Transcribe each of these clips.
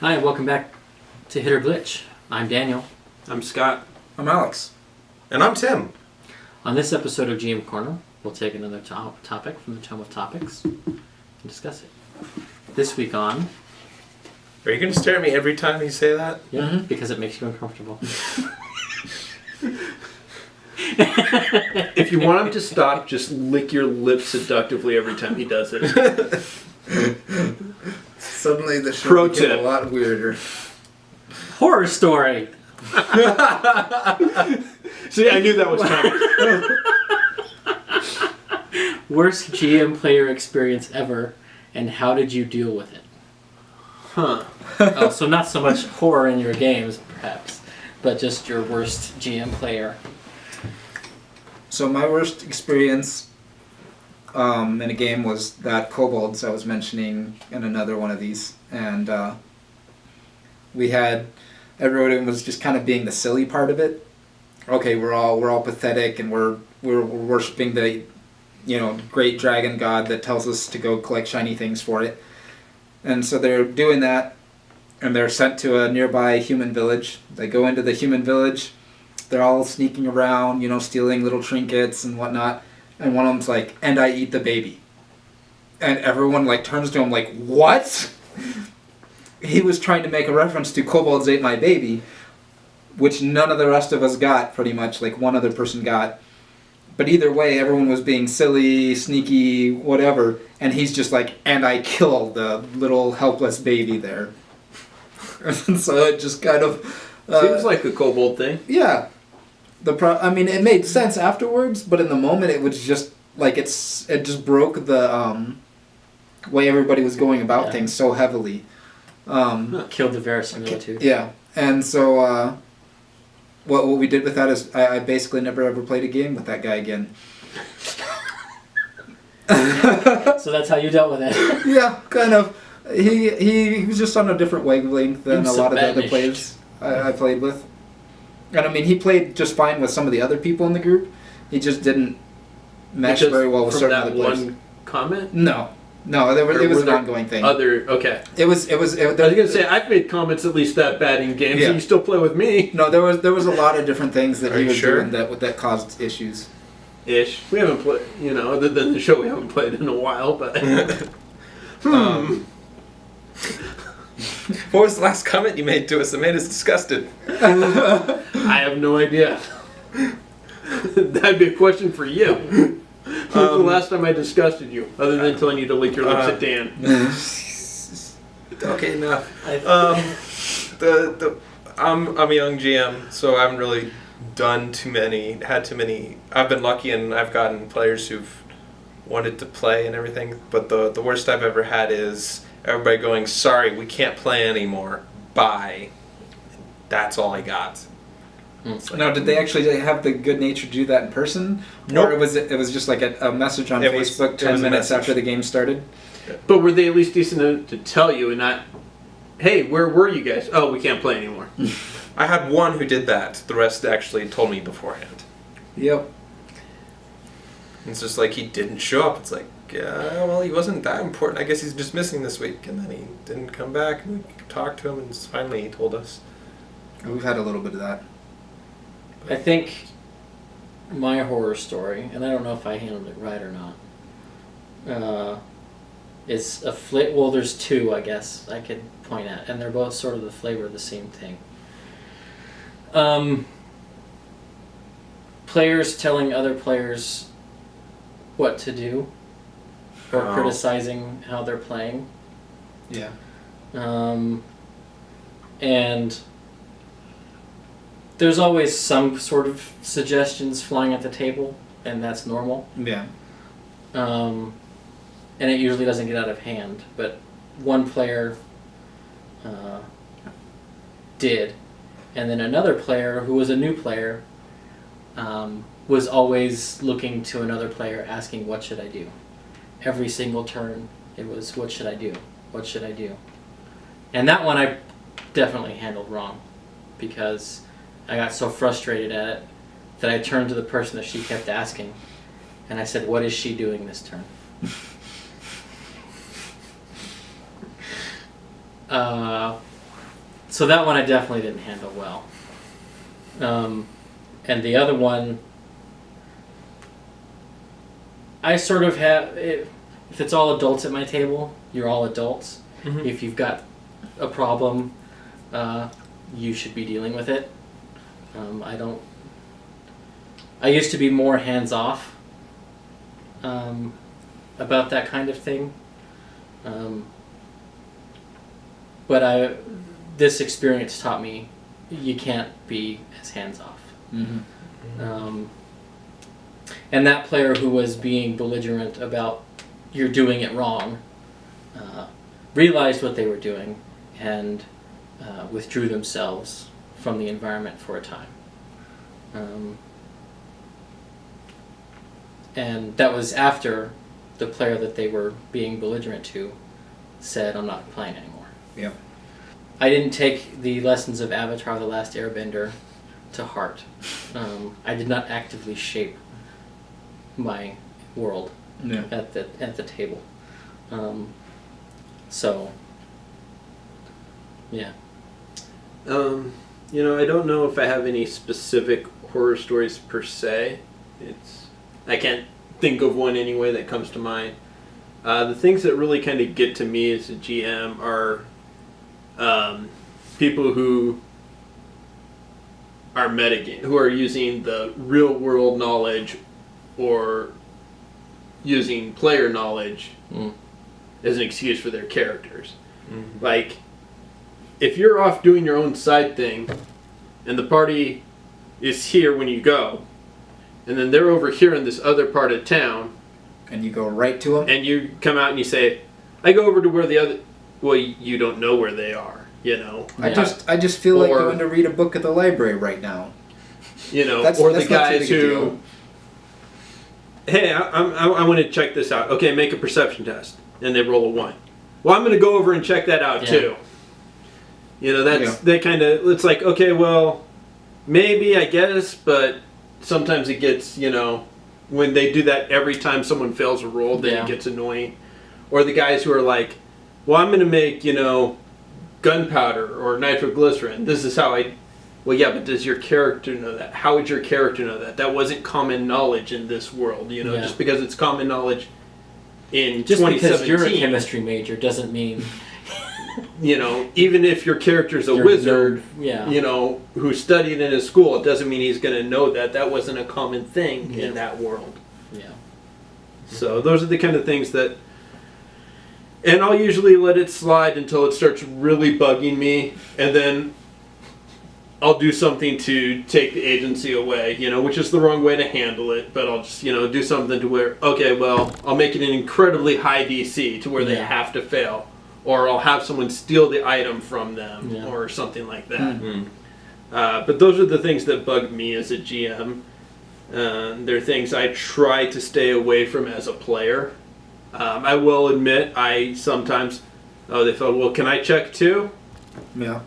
Hi, and welcome back to Hit or Glitch. I'm Daniel. I'm Scott. I'm Alex. And I'm Tim. On this episode of GM Corner, we'll take another topic from the Tome of Topics and discuss it. This week on... Are you going to stare at me every time you say that? Yeah, because it makes you uncomfortable. If you want him to stop, just lick your lips seductively every time he does it. Suddenly the show Pro became tip. a lot weirder. Horror story! See, I knew that was coming. Worst GM player experience ever, and how did you deal with it? Huh. Oh, so not so much horror in your games, perhaps, but just your worst GM player. So my worst experience in a game was that kobolds I was mentioning in another one of these, and everyone was just kind of being the silly part of it. Okay, we're all pathetic, and we're worshiping the great dragon god that tells us to go collect shiny things for it, and so they're doing that, and they're sent to a nearby human village. They go into the human village. They're all sneaking around, stealing little trinkets and whatnot. And one of them's like, "And I eat the baby." And everyone turns to him like, "What?" He was trying to make a reference to kobolds ate my baby, which none of the rest of us got, pretty much. One other person got. But either way, everyone was being silly, sneaky, whatever. And he's just like, "And I killed the little helpless baby there." And so it just kind of... Seems like a kobold thing. Yeah. It made sense afterwards, but in the moment it was just it just broke the way everybody was going about things so heavily. Killed the verisimilitude. Yeah, and so what we did with that is I basically never ever played a game with that guy again. So that's how you dealt with it. Yeah, kind of. He was just on a different wavelength than a lot of the other players I played with. And he played just fine with some of the other people in the group. He just didn't mesh very well with certain other players. One comment? No, it was an ongoing thing. Okay. It was. I was gonna say I've made comments at least that bad in games, and you still play with me. No, there was a lot of different things that he was doing that caused issues. Ish. We haven't played, other than the show, we haven't played in a while, but. What was the last comment you made to us that made us disgusted? I have no idea. That'd be a question for you. When was the last time I disgusted you, other than telling you to lick your lips at Dan? Okay, enough. I'm a young GM, so I haven't really had too many. I've been lucky, and I've gotten players who've wanted to play and everything. But the worst I've ever had is everybody going, "Sorry, we can't play anymore. Bye." That's all I got. Now, did they actually have the good nature to do that in person? Nope. Or was it was just like a message on Facebook 10 minutes after the game started? But were they at least decent enough to tell you and not, "Hey, where were you guys? Oh, we can't play anymore." I had one who did that. The rest actually told me beforehand. Yep. It's just like he didn't show up. It's like, yeah, well, he wasn't that important. I guess he's just missing this week. And then he didn't come back. And we talked to him, and finally he told us. We've had a little bit of that. I think my horror story, and I don't know if I handled it right or not, is well, there's two, I guess, I could point at, and they're both sort of the flavor of the same thing. Players telling other players what to do, or criticizing how they're playing. Yeah. And there's always some sort of suggestions flying at the table, and that's normal. Yeah. And it usually doesn't get out of hand, but one player did, and then another player, who was a new player, was always looking to another player asking, "What should I do?" Every single turn, it was, "What should I do? What should I do?" And that one I definitely handled wrong, because I got so frustrated at it that I turned to the person that she kept asking, and I said, "What is she doing this turn?" So that one I definitely didn't handle well. And the other one, I sort of have, if it's all adults at my table, you're all adults. Mhm. If you've got a problem, you should be dealing with it. I used to be more hands-off about that kind of thing. But this experience taught me you can't be as hands-off. Mm-hmm. And that player who was being belligerent about you're doing it wrong realized what they were doing and withdrew themselves from the environment for a time. And that was after the player that they were being belligerent to said, I'm not playing anymore. Yeah. I didn't take the lessons of Avatar: The Last Airbender to heart. I did not actively shape my world at the table. So, yeah. I don't know if I have any specific horror stories per se. I can't think of one anyway that comes to mind. The things that really kind of get to me as a GM are people who are metagame, who are using the real world knowledge or using player knowledge as an excuse for their characters. Mm-hmm. Like, if you're off doing your own side thing and the party is here when you go, and then they're over here in this other part of town, And you go right to them? and you come out and you say, I go over to where the other... Well, you don't know where they are, you know. I just feel like Or- going to read a book at the library right now. You know, That's- or that's the not too guys big a who... deal. Hey, I want to check this out. Okay, make a perception test. And they roll a 1. Well, I'm going to go over and check that out, Yeah. too. You know, that's... Yeah. They kind of... It's like, okay, well, maybe, I guess, but sometimes it gets, when they do that every time someone fails a roll, then Yeah. it gets annoying. Or the guys who are like, well, I'm going to make, gunpowder or nitroglycerin. This is how I... Well, yeah, but does your character know that? How would your character know that? That wasn't common knowledge in this world, Yeah. just because it's common knowledge in Just 2017. because you're a chemistry major doesn't mean Even if your character's a you're wizard, Yeah. who studied in his school, it doesn't mean he's going to know that. That wasn't a common thing Yeah. in that world. Yeah. So those are the kind of things that... And I'll usually let it slide until it starts really bugging me, and then I'll do something to take the agency away, which is the wrong way to handle it, but I'll just, do something to where, okay, well, I'll make it an incredibly high DC to where they Yeah. have to fail, or I'll have someone steal the item from them, Yeah. or something like that. Mm-hmm. But those are the things that bug me as a GM. They're things I try to stay away from as a player. I will admit, I sometimes, they felt, well, can I check too? Yeah.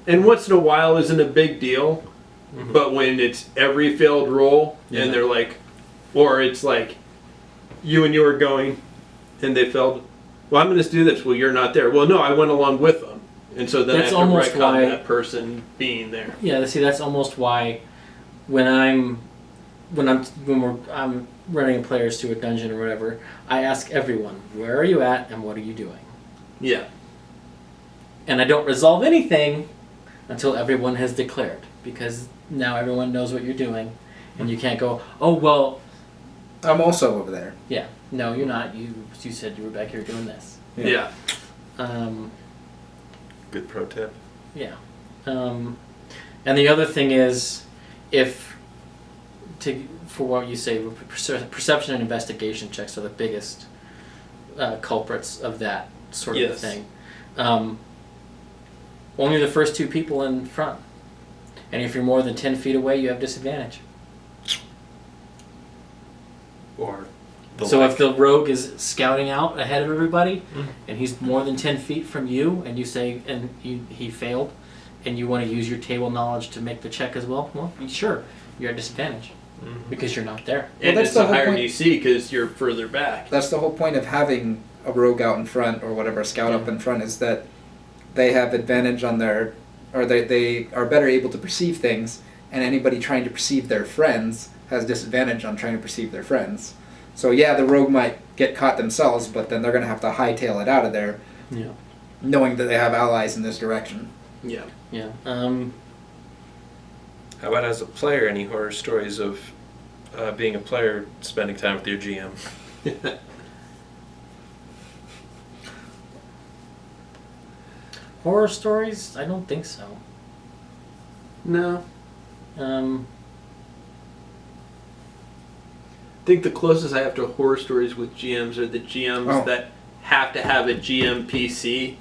And once in a while isn't a big deal, Mhm. but when it's every failed roll, Yeah. and they're like, or it's like, you are going, and they failed, well, I'm going to do this, well, you're not there. Well, no, I went along with them. And so then That's I have to almost retcon why- that person being there. Yeah, see, that's almost why when I'm running players to a dungeon or whatever, I ask everyone, where are you at and what are you doing? Yeah. And I don't resolve anything until everyone has declared, because now everyone knows what you're doing, and you can't go, oh, well, I'm also over there. yeah, no, you're not. You said you were back here doing this. Yeah. Good pro tip. Yeah. And the other thing is, for what you say, perception and investigation checks are the biggest culprits of that sort of Yes. thing. Only the first 2 people in front. And if you're more than 10 feet away, you have disadvantage. Or So if the rogue is scouting out ahead of everybody, Mhm. and he's more than 10 feet from you, and you say, he failed, and you want to use your table knowledge to make the check as well, sure, you're at disadvantage, because you're not there. And that's it's the a whole higher point. DC because you're further back. That's the whole point of having a rogue out in front or whatever, a scout up in front, is that they have advantage on their or they are better able to perceive things, and anybody trying to perceive their friends has disadvantage on trying to perceive their friends. So yeah, the rogue might get caught themselves, but then they're going to have to hightail it out of there, Yeah. knowing that they have allies in this direction. Yeah. Yeah. How about as a player, any horror stories of being a player spending time with your GM? Horror stories? I don't think so. No. Um, I think the closest I have to horror stories with GMs are the GMs that have to have a GM PC.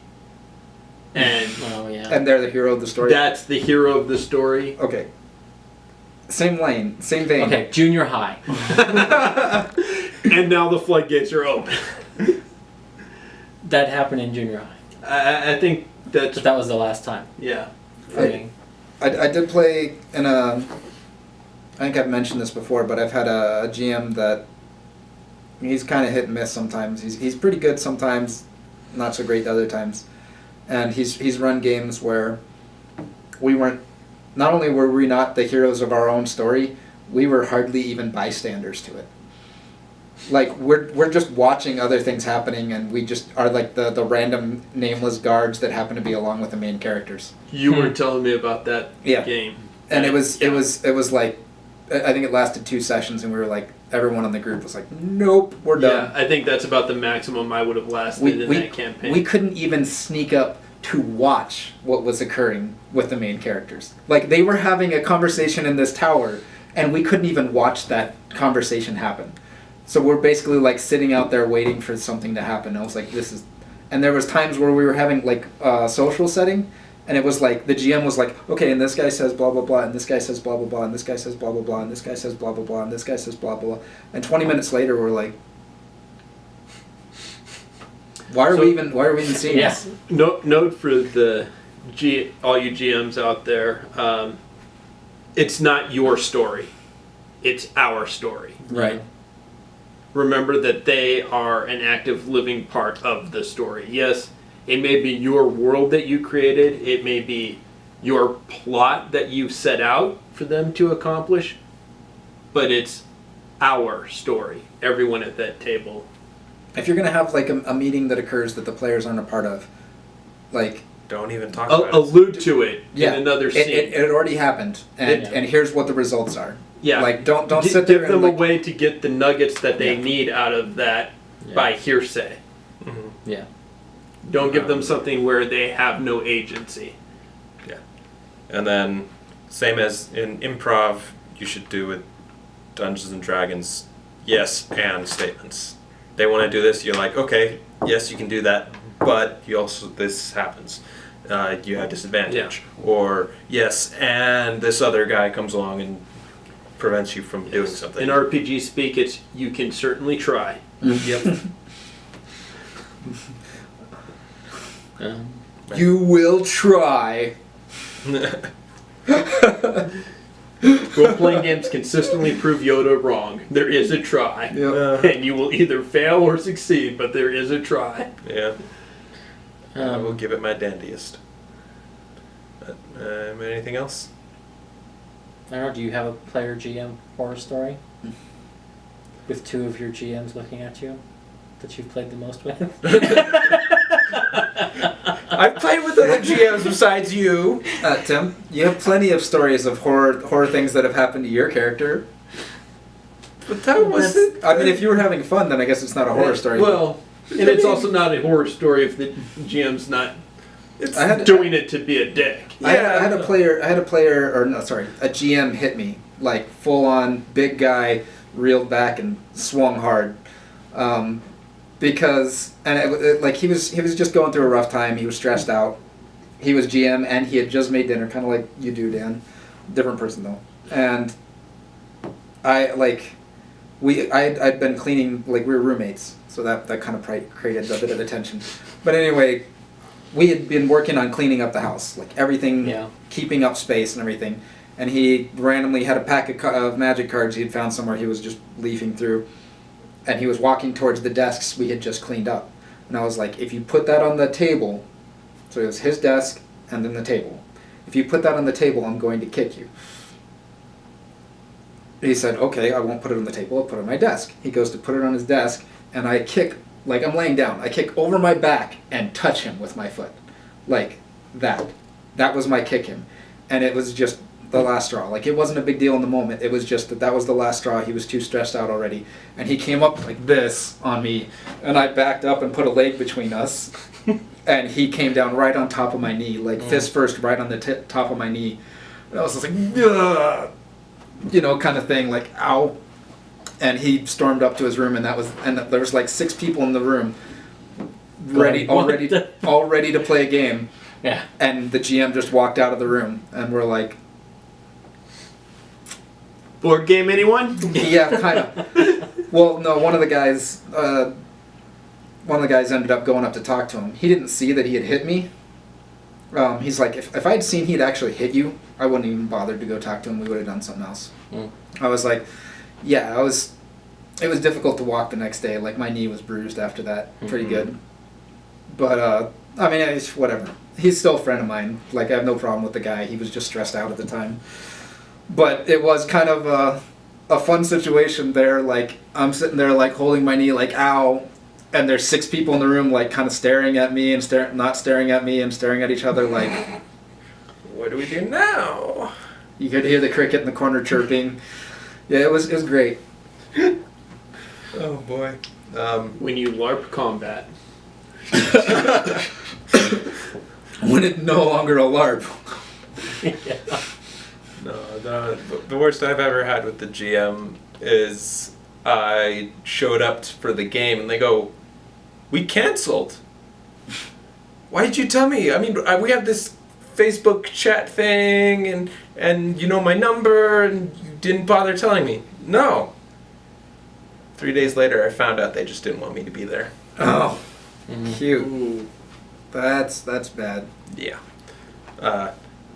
And oh yeah. And they're the hero of the story. that's the hero of the story. Okay. Same lane, same vein. Okay, junior high. And now the floodgates are open. That happened in junior high. I think that's... But that was the last time. Yeah. For me. I did play in a... I think I've mentioned this before, but I've had a GM that... He's kind of hit and miss sometimes. He's pretty good sometimes, not so great other times. And he's run games where we weren't... Not only were we not the heroes of our own story, we were hardly even bystanders to it. Like, we're just watching other things happening, and we just are like the random nameless guards that happen to be along with the main characters. You were telling me about that game. And it was like, I think it lasted 2 sessions, and we were like, everyone in the group was like, nope, we're done. Yeah, I think that's about the maximum I would have lasted in that campaign. We couldn't even sneak up to watch what was occurring with the main characters. Like, they were having a conversation in this tower, and we couldn't even watch that conversation happen. So we're basically like sitting out there waiting for something to happen. I was like, this is... And there was times where we were having like a social setting, and it was like, the GM was like, okay, and this guy says blah blah blah, and this guy says blah blah blah, and this guy says blah blah blah, and this guy says blah blah blah, and this guy says blah blah blah. And 20 minutes later we're like, why are we even seeing this? Note for all you GMs out there, it's not your story. It's our story. Right. Remember that they are an active living part of the story. Yes, it may be your world that you created. It may be your plot that you've set out for them to accomplish. But it's our story. Everyone at that table. If you're going to have like a meeting that occurs that the players aren't a part of, like... Don't even talk about it. Allude to it in another scene. It already happened, and here's what the results are. Yeah, like don't sit there. Give them and, a way to get the nuggets that they need out of that by hearsay. Mm-hmm. Yeah. Don't give them something where they have no agency. Yeah, and then same as in improv, you should do with Dungeons and Dragons. Yes, and statements. They want to do this. You're like, okay, yes, you can do that, but you also this happens. You have disadvantage, or yes, and this other guy comes along and prevents you from doing something. In RPG speak, it's you can certainly try. Yep. You will try. Role-playing games consistently prove Yoda wrong. There is a try. And you will either fail or succeed, but there is a try. Yeah. I will give it my dandiest. Anything else? I don't know, do you have a player GM horror story? With 2 of your GMs looking at you that you've played the most with? I've played with other GMs besides you. Tim, you have plenty of stories of horror things that have happened to your character. But that wasn't... I mean, if you were having fun, then I guess it's not a horror story. Well, and it's also not a horror story if the GM's not doing it to be a dick. I had a GM hit me, like full on big guy, reeled back and swung hard, because like he was just going through a rough time. He was stressed out. He was GM and he had just made dinner, kind of like you do, Dan. Different person though. And I'd been cleaning, like we were roommates, so that kind of created a bit of attention. But anyway, we had been working on cleaning up the house, like everything, keeping up space and everything. And he randomly had a pack of magic cards he had found somewhere. He was just leafing through, and he was walking towards the desks we had just cleaned up. And I was like, if you put that on the table, so it was his desk and then the table. If you put that on the table, I'm going to kick you. He said, okay, I won't put it on the table, I'll put it on my desk. He goes to put it on his desk, and I kick, like I'm laying down, I kick over my back and touch him with my foot. Like that. That was my kick him. And it was just the last straw. Like, it wasn't a big deal in the moment, it was just that was the last straw. He was too stressed out already. And he came up like this on me, and I backed up and put a leg between us. And he came down right on top of my knee, like fist first, right on the top of my knee. And I was just like, ugh, you know, kind of thing, like, ow. And he stormed up to his room, and there was like 6 people in the room, all ready to play a game. Yeah. And the GM just walked out of the room, and we're like, Board game, anyone? yeah, kind of. Well, no, one of the guys ended up going up to talk to him. He didn't see that he had hit me. He's like, if I'd seen he'd actually hit you, I wouldn't even bothered to go talk to him. We would have done something else. Mm. I was like, yeah, it was difficult to walk the next day. Like, my knee was bruised after that, pretty good. But, I mean, it's whatever. He's still a friend of mine. Like, I have no problem with the guy. He was just stressed out at the time. But it was kind of a fun situation there. Like, I'm sitting there, like, holding my knee, like, ow. And there's 6 people in the room, like, kind of staring at me and not staring at me and staring at each other, like, What do we do now? you could hear the cricket in the corner chirping. Yeah, it was great. Oh boy. When you LARP combat. When it's no longer a LARP. Yeah. No, the worst I've ever had with the GM is I showed up for the game and they go, "We canceled. Why did you tell me? I mean, we have this Facebook chat thing and you know my number and you didn't bother telling me." No. 3 days later, I found out they just didn't want me to be there. Oh, cute. Ooh. That's bad. Yeah.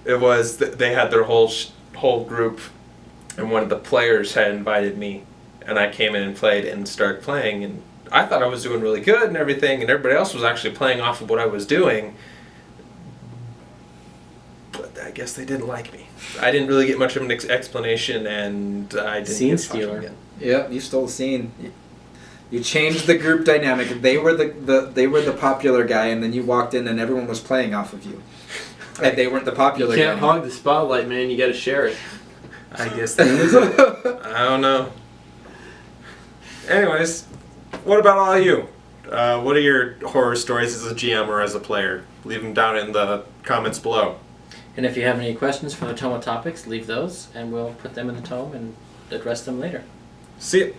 It was they had their whole group, and one of the players had invited me, and I came in and played and started playing, and I thought I was doing really good and everything, and everybody else was actually playing off of what I was doing. But I guess they didn't like me. I didn't really get much of an explanation, and I didn't Scene get to talk to them stealer. again. Yep, you stole the scene. You changed the group dynamic. They were the popular guy, and then you walked in and everyone was playing off of you. And they weren't the You popular can't guy. hog the spotlight, man. You gotta share it. I guess that was it. I don't know. Anyways, what about all of you? What are your horror stories as a GM or as a player? Leave them down in the comments below. And if you have any questions for the Tome of Topics, leave those, and we'll put them in the tome and address them later. See ya.